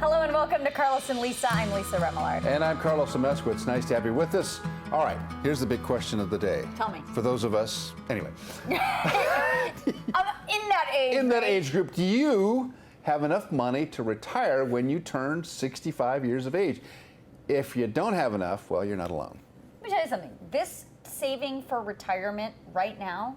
Hello and welcome to Carlos and Lisa. I'm Lisa Remillard. And I'm Carlos Amesco. Nice to have you with us. All right, here's the big question of the day. Tell me. For those of us, anyway. In that age. In that age group, do you have enough money to retire when you turn 65 years of age? If you don't have enough, well, you're not alone. Let me tell you something. This saving for retirement right now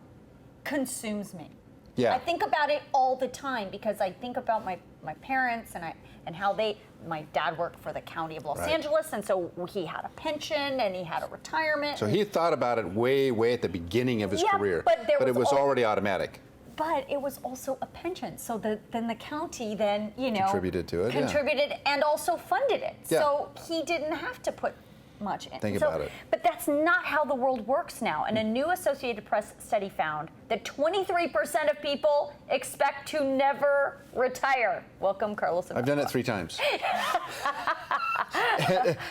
consumes me. Yeah. I think about it all the time because I think about my parents and how my dad worked for the county of Los Angeles, and so he had a pension and he had a retirement. So he thought about it way at the beginning of his career, but it was already automatic. But it was also a pension, so then the county contributed to it, and also funded it. Yeah. So he didn't have to put much in. Think about it. But that's not how the world works now. And a new Associated Press study found that 23% of people expect to never retire. Welcome, Carlos. I've done it 3 times.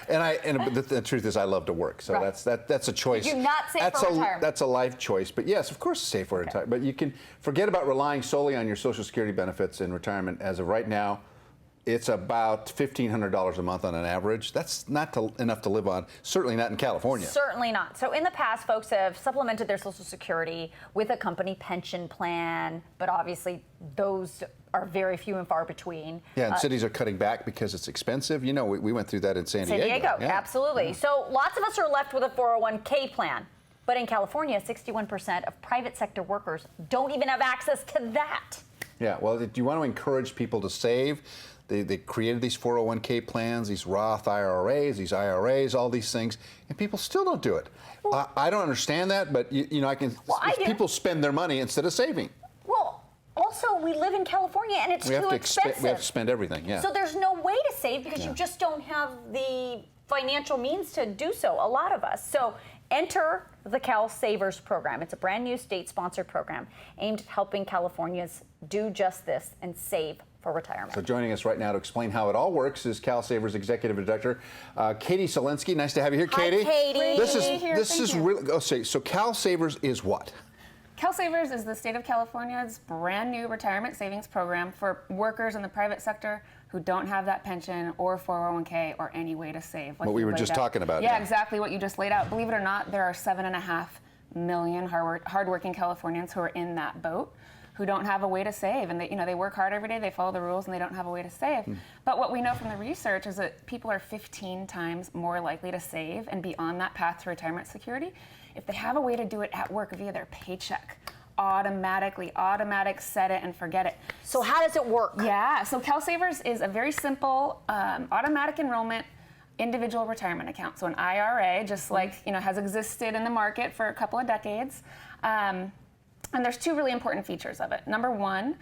and the truth is, I love to work, so that's a choice. You're not safe for retirement. That's a life choice, but yes, of course, safe for retirement. But you can forget about relying solely on your Social Security benefits in retirement. As of right now, it's about $1,500 a month on an average. That's not enough to live on, certainly not in California. Certainly not. So in the past, folks have supplemented their Social Security with a company pension plan, but obviously those are very few and far between. Yeah, and cities are cutting back because it's expensive. You know, we went through that in San Diego. Yeah. Absolutely. Yeah. So lots of us are left with a 401k plan. But in California, 61% of private sector workers don't even have access to that. Yeah, well, do you want to encourage people to save? They created these 401k plans, these Roth IRAs, these IRAs, all these things, and people still don't do it. Well, I don't understand that, but people spend their money instead of saving. Well, also we live in California and it's too expensive. We have to spend everything, yeah. So there's no way to save because you just don't have the financial means to do so, a lot of us. So enter the CalSavers program. It's a brand new state-sponsored program aimed at helping Californians do just this and save for retirement. So joining us right now to explain how it all works is CalSavers Executive Director Katie Solinsky. Nice to have you here, Katie. Hi, Katie. This is really. Oh, so CalSavers is what? CalSavers is the state of California's brand new retirement savings program for workers in the private sector who don't have that pension or 401k or any way to save. What we were just talking about. Yeah, exactly what you just laid out. Believe it or not, there are 7.5 million hardworking Californians who are in that boat, who don't have a way to save, and they work hard every day, they follow the rules, and they don't have a way to save. But what we know from the research is that people are 15 times more likely to save and be on that path to retirement security if they have a way to do it at work via their paycheck. Automatic, set it and forget it. So how does it work? Yeah, so CalSavers is a very simple automatic enrollment individual retirement account. So an IRA, just like has existed in the market for a couple of decades. And there's 2 really important features of it. Number 1,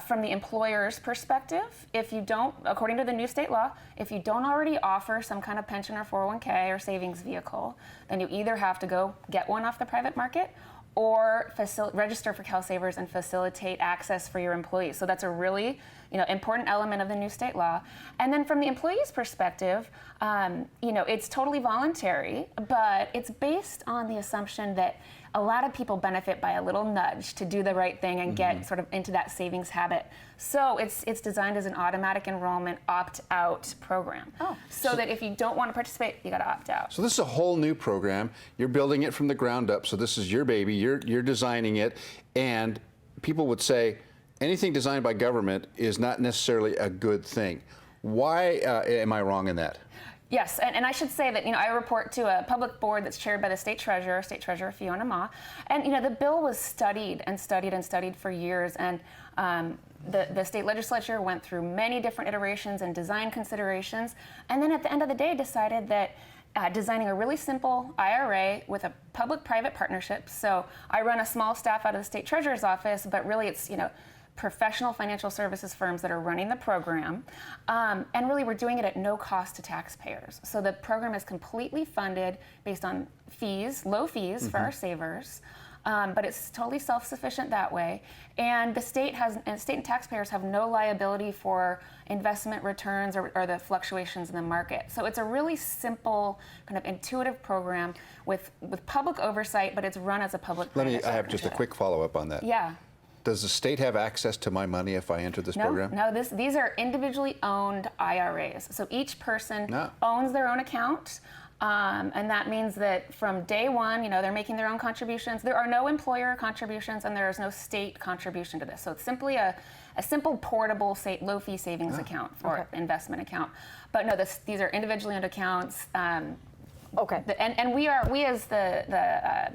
from the employer's perspective, if you don't, according to the new state law, if you don't already offer some kind of pension or 401k or savings vehicle, then you either have to go get one off the private market or register for CalSavers and facilitate access for your employees. So that's a really important element of the new state law. And then from the employee's perspective, it's totally voluntary, but it's based on the assumption that a lot of people benefit by a little nudge to do the right thing and get sort of into that savings habit. So it's designed as an automatic enrollment opt-out program. So that if you don't want to participate, you got to opt out. So this is a whole new program. You're building it from the ground up. So this is your baby. You're designing it, and people would say anything designed by government is not necessarily a good thing. Why am I wrong in that? Yes, and I should say that I report to a public board that's chaired by the State Treasurer Fiona Ma, and the bill was studied for years, and the state legislature went through many different iterations and design considerations, and then at the end of the day decided that designing a really simple IRA with a public-private partnership. So I run a small staff out of the State Treasurer's office, but really it's professional financial services firms that are running the program, and really we're doing it at no cost to taxpayers. So the program is completely funded based on low fees for our savers, but it's totally self-sufficient that way. And the state and taxpayers have no liability for investment returns or the fluctuations in the market. So it's a really simple, kind of intuitive program with public oversight, but it's run as a public. I have just a quick follow-up on that. Yeah. does the state have access to my money if I enter this program? No, these are individually owned IRAs. So each person owns their own account. And that means that from day one, they're making their own contributions. There are no employer contributions, and there is no state contribution to this. So it's simply a simple portable low-fee savings account for investment account. But no, these are individually owned accounts. Okay. And we as the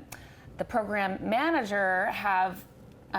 program manager have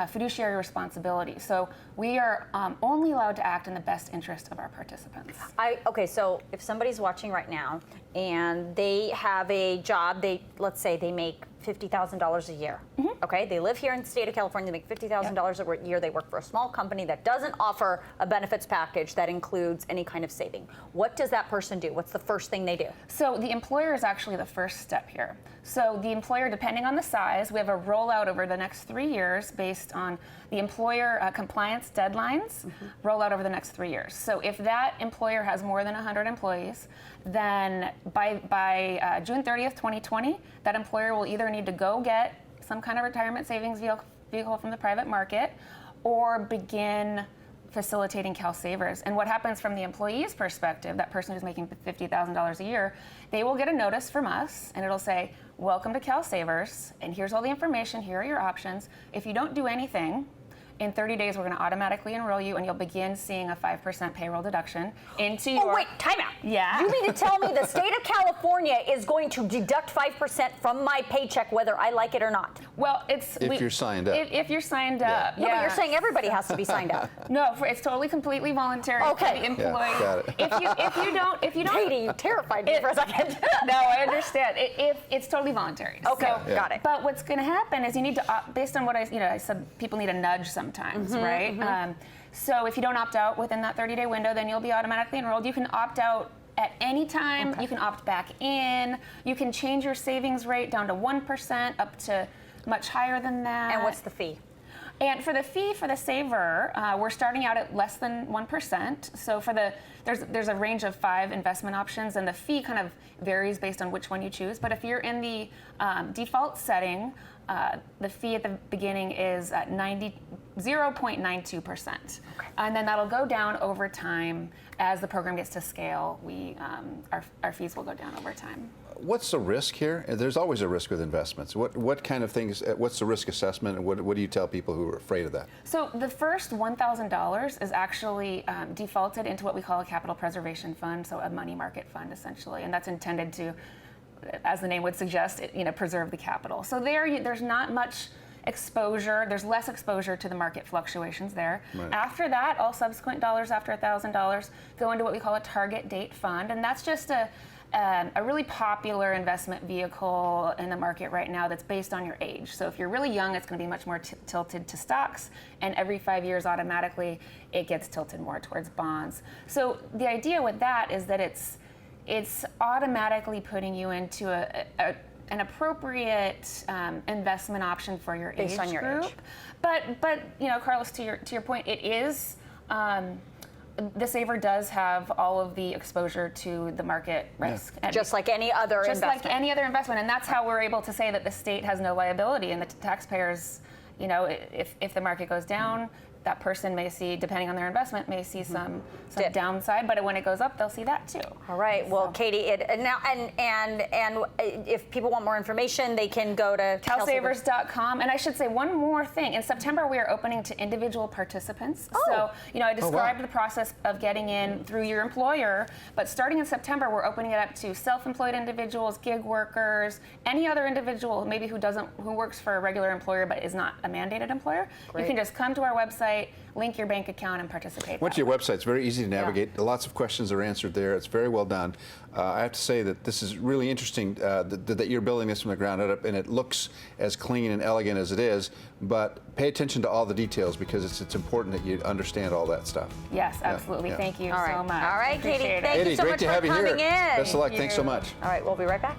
fiduciary responsibility. So we are only allowed to act in the best interest of our participants. Okay, so if somebody's watching right now and they have a job, let's say they make $50,000 a year. Okay, they live here in the state of California, they make $50,000 a year, they work for a small company that doesn't offer a benefits package that includes any kind of saving. What does that person do? What's the first thing they do? So the employer is actually the first step here. So the employer, depending on the size, we have a rollout over the next 3 years based on the employer compliance deadlines, rollout over the next 3 years. So if that employer has more than 100 employees, then by June 30th, 2020, that employer will either need to go get some kind of retirement savings vehicle from the private market or begin facilitating CalSavers. And what happens from the employee's perspective, that person who's making $50,000 a year, they will get a notice from us and it'll say, welcome to CalSavers, and here's all the information, here are your options. If you don't do anything, in 30 days, we're going to automatically enroll you, and you'll begin seeing a 5% payroll deduction into your... Oh, wait, time out. Yeah. You mean to tell me the state of California is going to deduct 5% from my paycheck whether I like it or not? Well, it's... If you're signed up. If you're signed up, No, but you're saying everybody has to be signed up. No, it's totally, completely voluntary for the employee. Yeah, got it. If you don't... Katie, you terrified me for a second. No, I understand. It's totally voluntary. Okay, got it. But what's going to happen is you need to, based on what I said, people need a nudge sometimes, right? So if you don't opt out within that 30-day window, then you'll be automatically enrolled. You can opt out at any time. You can opt back in. You can change your savings rate down to 1%, up to much higher than that. And what's the fee? And for the fee for the saver, we're starting out at less than 1%. So there's a range of 5 investment options, and the fee kind of varies based on which one you choose. But if you're in the default setting, the fee at the beginning is at 0.92%. And then that'll go down over time as the program gets to scale. Our fees will go down over time. What's the risk here? There's always a risk with investments. What kind of things, what's the risk assessment, and what do you tell people who are afraid of that? So the first $1,000 is actually defaulted into what we call a capital preservation fund, so a money market fund essentially, and that's intended to, as the name would suggest, preserve the capital. So there's not much exposure. There's less exposure to the market fluctuations there. Right. After that, all subsequent dollars after $1,000 go into what we call a target date fund, and that's just a really popular investment vehicle in the market right now that's based on your age. So if you're really young, it's going to be much more tilted to stocks, and every 5 years automatically it gets tilted more towards bonds. So the idea with that is that it's automatically putting you into an appropriate investment option for your based age on your group. age. But Carlos, to your point, it is. The saver does have all of the exposure to the market risk. And just like any other investment. Like any other investment. And that's how we're able to say that the state has no liability, and the taxpayers, if the market goes down, that person may see, depending on their investment, may see some downside, but when it goes up, they'll see that too. All right. Well, Katie, and if people want more information, they can go to CalSavers.com. And I should say one more thing. In September, we are opening to individual participants. So, I described the process of getting in through your employer, but starting in September, we're opening it up to self-employed individuals, gig workers, any other individual maybe who works for a regular employer but is not a mandated employer. Great. You can just come to our website, link your bank account, and participate. Went to your website. It's very easy to navigate. Yeah. Lots of questions are answered there. It's very well done. I have to say that this is really interesting that you're building this from the ground up, and it looks as clean and elegant as it is, but pay attention to all the details because it's important that you understand all that stuff. Yes, absolutely. Yeah. Thank you so much. All right, Katie. Thank you so great much to for have you coming here. in. Best of luck. Thanks so much. All right, we'll be right back.